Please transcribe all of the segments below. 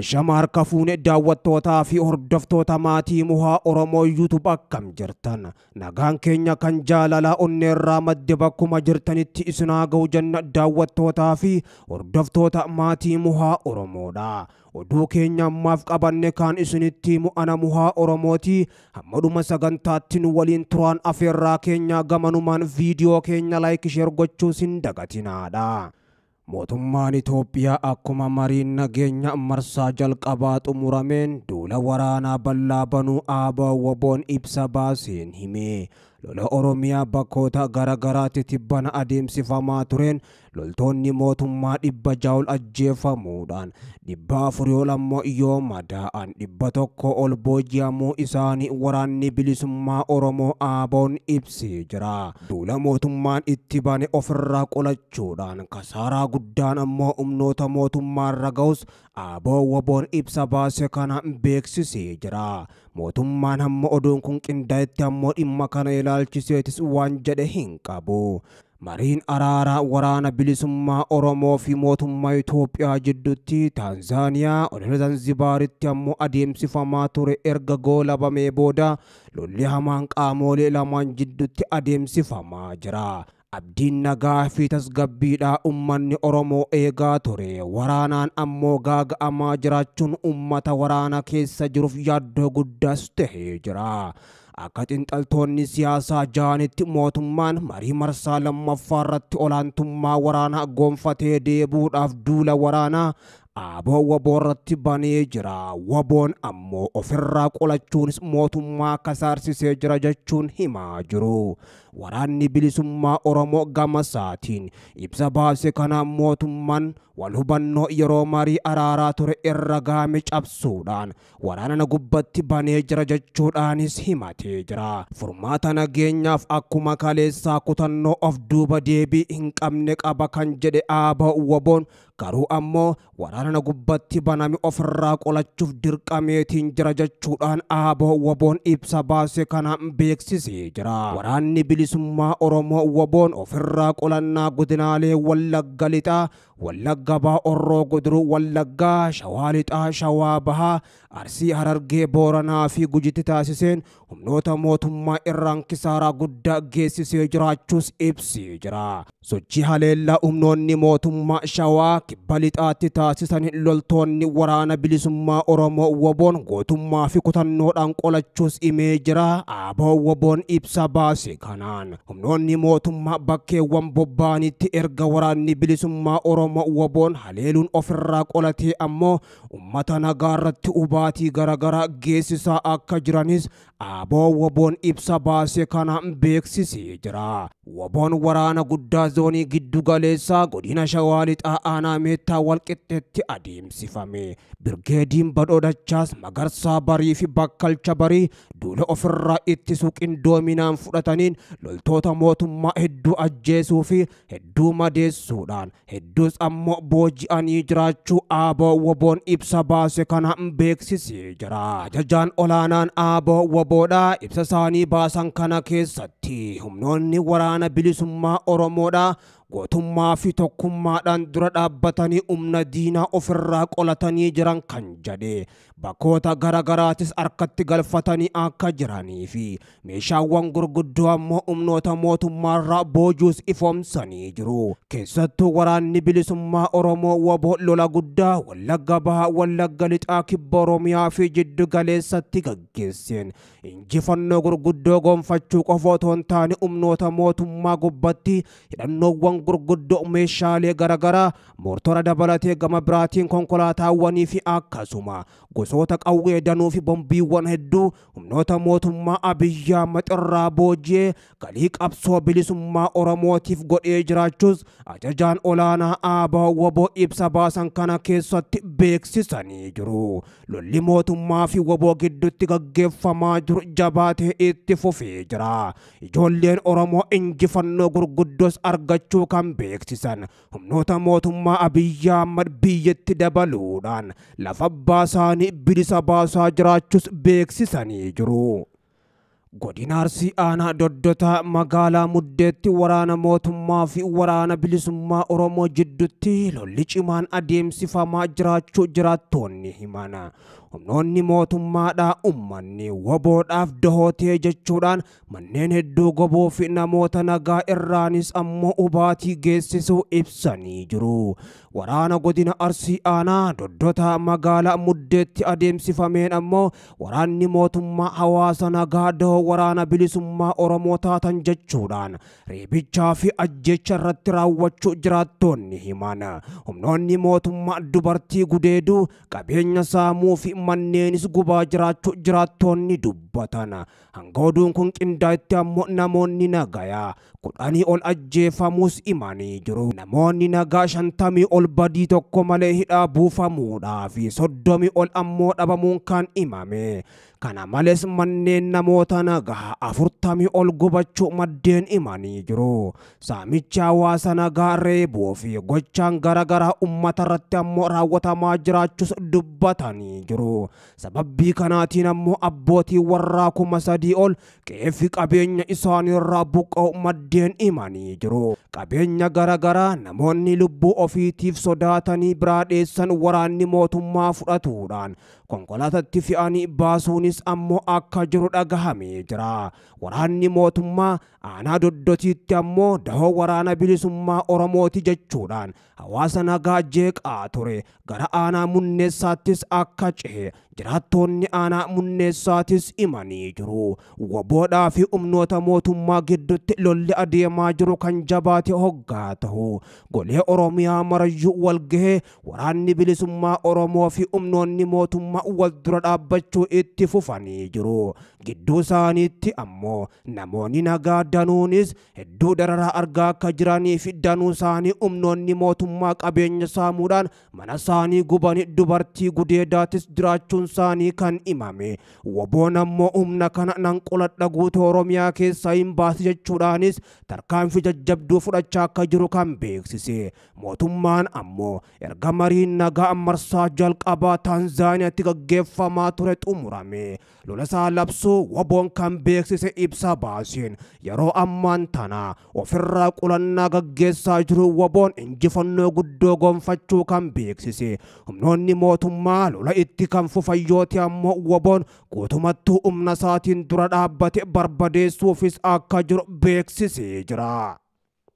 Ashamar kafuune daawwattoota fi hordoftoota maatii muhaa Oromoo YouTube akkam jirtan nagaan keenya kan jaalala onneerraa madde bakkuma jirtanitti isinaa ga'u janna daawwattoota fi hordoftoota maatii muhaa Oromoodha. Oduu keenya ammaaf qabanne kan isinitti mu'ana muhaa Oromooti hammadhuma sagantaatti nu waliin turaan afeerraa keenya gamanumaan viidiyoo keenya like share gochuu sin dagatinaadha. Mootummaan Itoophiyaa akkuma mariin nageenya marsaa jalqabaa xumurameen duula waraanaa bal'aa banuu ABO'n ibsa baaseen hime. Lola Oromiyaa bakkoota garagaraatti tibbana adeemsifamaa tureen loltoonni mootummaa 600 ajjeefamuudhaan 400 yoo madaa'an 100 ol booji'amuu isaanii waraanni bilisummaa Oromoo ABO'n ibsee jira. Duula mootummaan itti bane ofirraa qolachuudhaan kasaaraa guddaan ammoo humnoota mootummaarra ga'us ABO'n ibsa baase kana beeksisee jira. Mootummaan hamma oduun kun qindaa'etti ammoo dhimma kana ilaalchiseetis waan jedhe hin qabu. Mariin araaraa waraana bilisummaa Oromoo fi mootummaa Itoophiyaa jidduutti Taanzaaniyaa olola Zanzibaaritti ammoo adeemsifamaa ture erga goolabamee booda lolli hamaan qaamolee lamaan jidduutti adeemsifamaa jira. Abdiin nagaa fi tasgabbiidhaa ummanni Oromoo eegaa ture. Waraanaan ammoo gaaga'amaa jiraachuun ummata waraana keessa jiruuf yaaddoo guddaas tahee jira. Akka xiinxaltoonni siyaasaa jaanitti mootummaan marii marsaa lammaffaa irratti olaantummaa waraanaa gonfatee deebuudhaaf duula waraanaa ABO irratti banee jira. WBO'n ammoo ofirraa qolachuunis mootummaa kasaarsisee jira jechuun himaa jiru. Waraanni bilisummaa Oromoo gama isaatiin ibsa baase kana mootummaan wal hubannoo yeroo marii araaraa ture irra gaame cabsuudhaan waraana gubbatti banee jira jechuudhaanis himatee jira. Furmaata nageenyaaf akkuma kaleessaa kutannoo of duuba deebii hin qabne qaba kan jedhe WBO'n garuu ammoo waraana gubbatti baname ofirraa qolachuuf dirqameetiin jira jechuudhaan WBO'n ibsa baase kana beeksisee jira. Waraanni bilisummaa Oromoo WBO'n ofirraa qolannaa godinaalee Wallagga Lixaa, Wallagga Bahaa, Orroo Guduruu, Wallaggaa, Shawaa Lixaa, Shawaa Bahaa, Arsii, Harargee, Booranaa fi Gujitti taasiseen humnoota mootummaa irraan kisaaraa guddaa geessisee jiraachuus ibsee jira. Sochii haleellaa humnoonni mootummaa Shawaa Kibba Lixaatti taasisan loltoonni waraana bilisummaa Oromoo WBO'n gootummaa fi kutannoodhaan qolachuus himee jira. WBO'n ibsa baase kanaan humnoonni mootummaa bakkeewwan bobba'anitti erga waraanni bilisummaa Oromoo WBO'n haleeluun ofirraa qolatee ammoo ummata nagaa irratti hubaatii garagaraa geessisaa akka jiranis WBO'n ibsa baase kana beeksisee jira. WBO'n waraana guddaa zoonii giddu galeessaa godina Shawaa Lixaa aanaa Meettaa Walqixxeetti adeemsifame. Birgeediin Badhoodachaas Magarsaa Barii fi Bakkalcha Barii duula ofirraa ittisuu qindoominaan fudhataniin loltoota mootummaa hedduu ajjeesuu fi hedduu madeessuudhaan hedduus ammoo booji'anii jiraachuu WBO'n ibsa baase kana beeksisee jira. Ajajaan olaanaan WBO'dha ibsa isaanii baasan kana keessatti humnoonni waraana bilisummaa Oromoodha gootummaa fi tokkummaadhaan dura dhaabbatanii humna diinaa ofirraa qolatanii jiran kan jedhe bakkoota garagaraatis harkatti galfatanii akka jiranii fi meeshaawwan gurguddoo ammoo humnoota mootummaarraa boojuus ifoomsanii jiru. Keessattuu waraanni bilisummaa Oromoo WBO lola guddaa Wallagga Bahaa, Wallagga Lixaa, Kibba Oromiyaa fi Jiddu Galeessatti gaggeesseen injifannoo gurguddoo gonfachuu qofa otoo hin taane humnoota mootummaa gubbatti hidhannoowwan gurguddoo meeshaalee garagaraa moortora dabalatee gama biraatiin konkolaataawwanii fi akkasuma gosoota qawwee danuu fi bombiiwwan hedduu humnoota mootummaa Abiyyi Ahmad irraa booji'ee galii qabsoo bilisummaa Oromootiif godhee jiraachuus ajajaan olaanaa WBO ibsa baasan kana keessatti beeksisanii jiru. Lolli mootummaa fi WBO gidduutti gaggeeffamaa jiru jabaatee itti fufee jira. Ijoolleen Oromoo injifannoo gurguddoos argachuu kan beeksisan humnoota mootummaa Abiyyi Ahmad biyyatti dabaluudhaan lafa baasaanii bilisa baasaa jiraachuus beeksisanii jiru. Godina Arsii aanaa Doddotaa magaalaa Muddeetti waraana mootummaa fi waraana bilisummaa Oromoo jidduutti lolli cimaan adeemsifamaa jiraachuu jiraattonni himana. Humnoonni mootummaadhaa uummanni waboodhaaf dahootee jechuudhaan manneen hedduu gubuu fi namoota nagaa irraanis ammoo hubaatii geessisuu ibsanii jiru. Waraana godina Arsii aanaa Doddotaa magaalaa Muddeetti adeemsifameen ammoo waraanni mootummaa hawaasa nagaa dahoo waraana bilisummaa Oromoo taatan jechuudhaan reebichaa fi ajjecha irratti raawwachuu jiraattonni himana. Humnoonni mootummaa dubartii gudeeduu qabeenya saamuu fi manneenis gubaa jiraachuu jiraattonni dubbatan. Hanga oduun kun qindaa'etti ammoo namoonni nagayaa 10 ol ajjeefamuus himanii jiru. Namoonni nagaa 50 ol badii tokko malee hidhaa buufamuudhaa fi 30 ol ammoo dhabamuun kan himame. Kana malees manneen namoota nagaa 40 ol gubachuu maddeen himanii jiru. Saamichi hawaasa nagaa reebuu fi gochaan garagaraa uummata irratti ammoo raawwatamaa jiraachuus dubbatanii jiru. Sababbii kanaatiin ammoo abbootii warraa 3,000 ol qe'ee qabeenya isaanii irraa buqqa'u maddeen himanii jiru. Qabeenya garagaraa namoonni lubbuu ofiitiif sodaatanii biraa dheessan waraanni mootummaa fudhatuudhaan konkolaatatti fe'anii baasuunis ammoo akka jiru dhagahamee jira. Waraanni mootummaa aanaa Doddotiitti ammoo dahoo waraana bilisummaa Oromooti jechuudhaan hawaasa nagaa jeeqaa ture. Gara aanaa Munneessaattis akka cehe jiraattonni aanaa Munneessaatis himanii jiru. Waboodhaa fi humnoota mootummaa gidduutti lolli adeemaa jiru kan jabaate hoggaa ta'u golee Oromiyaa marayyuu walgahee waraanni bilisummaa Oromoo fi humnoonni mootummaa wal dura dhaabbachuu itti fufanii jiru. Gidduu isaaniitti ammoo namoonni nagaa danuunis hedduu dararaa argaa akka jiranii fi danuu isaanii humnoonni mootummaa qabeenya saamuudhaan mana isaanii gubanii dubartii gudeedaatis jiraachuun isaanii kan himame. Waboon ammoo humna kana nan qoladha guutuu Oromiyaa keessaa hin baasi jechuudhaanis tarkaanfii jajjabduu fudhachaa akka jiru kan beeksise. Mootummaan ammoo erga mariin nagaa marsaa jalqabaa Taanzaaniyaatti gaggeeffamaa ture xumurame lola isaa labsuu waboon kan beeksise ibsa baaseen yeroo ammaan tana ofirraa qulannaa gaggeessaa jiru waboon injifannoo guddoo gonfachuu kan beeksise. Humnoonni mootummaa lola itti kan fufayyooti ammoo waboon guutumattuu humna isaatiin dura dhaabbate barbadeessuufis akka jiru beeksisee jira.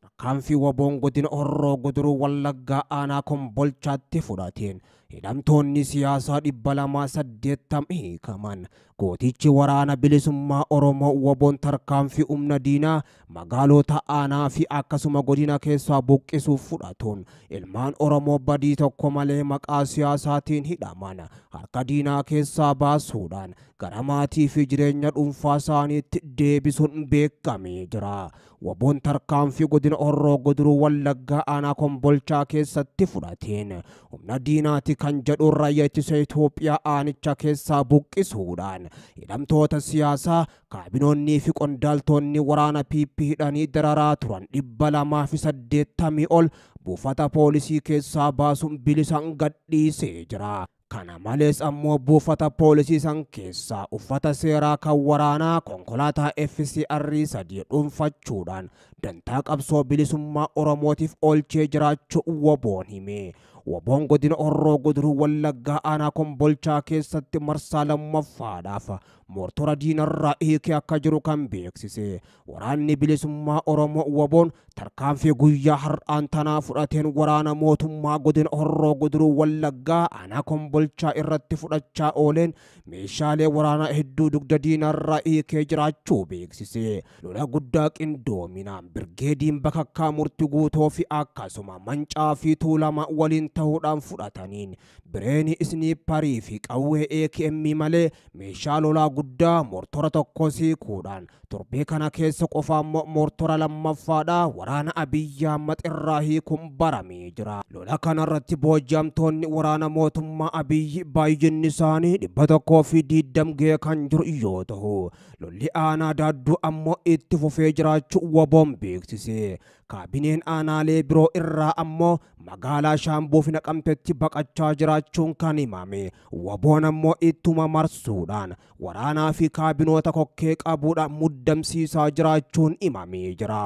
Tarkaanfii waboon godina Horroo Guduruu Wallaggaa aanaa Kombolchaatti fudhateen hidhamtoonni siyaasaa 280 hiikaman. Gootichi waraana bilisummaa Oromoo waboon tarkaanfii humna diinaa magaalota aanaa fi akkasuma godina keessaa buqqisuuf fudhatuun ilmaan Oromoo badii tokko malee maqaa siyaasaatiin hidhaman harka diinaa keessaa baasuudhaan gara maatii fi jireenya dhuunfaa isaaniitti deebisuun beekamee jira. Waboon tarkaanfii godina Horroo Guduruu Wallaggaa aanaa Kombolchaa keessatti fudhateen humna diinaati kan jedhu raayyaa ittisa Itoophiyaa aanicha keessaa buqqisuudhaan hidhamtoota siyaasaa kaabinoonnii fi qondaaltonni waraana PP hidhanii dararaa turan 280 ol buufata poolisii keessaa baasuun bilisaan gadhiisee jira. Kana malees ammoo buufata poolisii san keessaa uffata seeraa kan waraanaa konkolaataa FCR 3 dhuunfachuudhaan dantaa qabsoo bilisummaa Oromootiif oolchee jiraachuu waboon hime. Waboon godina Horroo Guduruu Wallaggaa aanaa Kombolchaa keessatti marsaa lammaffaadhaaf moortora diinarraa hiikee akka jiru kan beeksise. Waraanni bilisummaa Oromoo waboon tarkaanfii guyyaa har'aan tanaa fudhateen waraana mootummaa godina Horroo Guduruu Wallaggaa aanaa Kombolchaa irratti fudhachaa ooleen meeshaalee waraanaa hedduu dugda diinarraa hiikee jiraachuu beeksise. Lola guddaa qindoominaan birgeediin bakakkaa murtii guutoo fi akkasuma mancaa fi tuulama waliin ta'uudhaan fudhataniin bireeni isniipparii fi qawwee AKM malee meeshaa lolaa guddaa moortora tokko siikuudhaan torbee kana keessa qofaan moortora lammaffaadhaa waraana Abiyyi Ahmad irraa hiikuun baramee jira. Lola kanarratti booji'amtoonni waraana mootummaa Abiyyi baay'inni isaanii 120 ga'e kan jiru yoo ta'u lolli aanaa Daadduu ammoo itti fufee jiraachuu waboon beeksise. kaabineen aanaalee biroo irraa ammoo magaalaa Shaamboo fi Naqamteetti baqachaa jiraachuun kan himame. Waboon ammoo ittuma marsuudhaan waraanaa fi kaabinoota kokkee qabuudhaan muddamsiisaa jiraachuun himamee jira.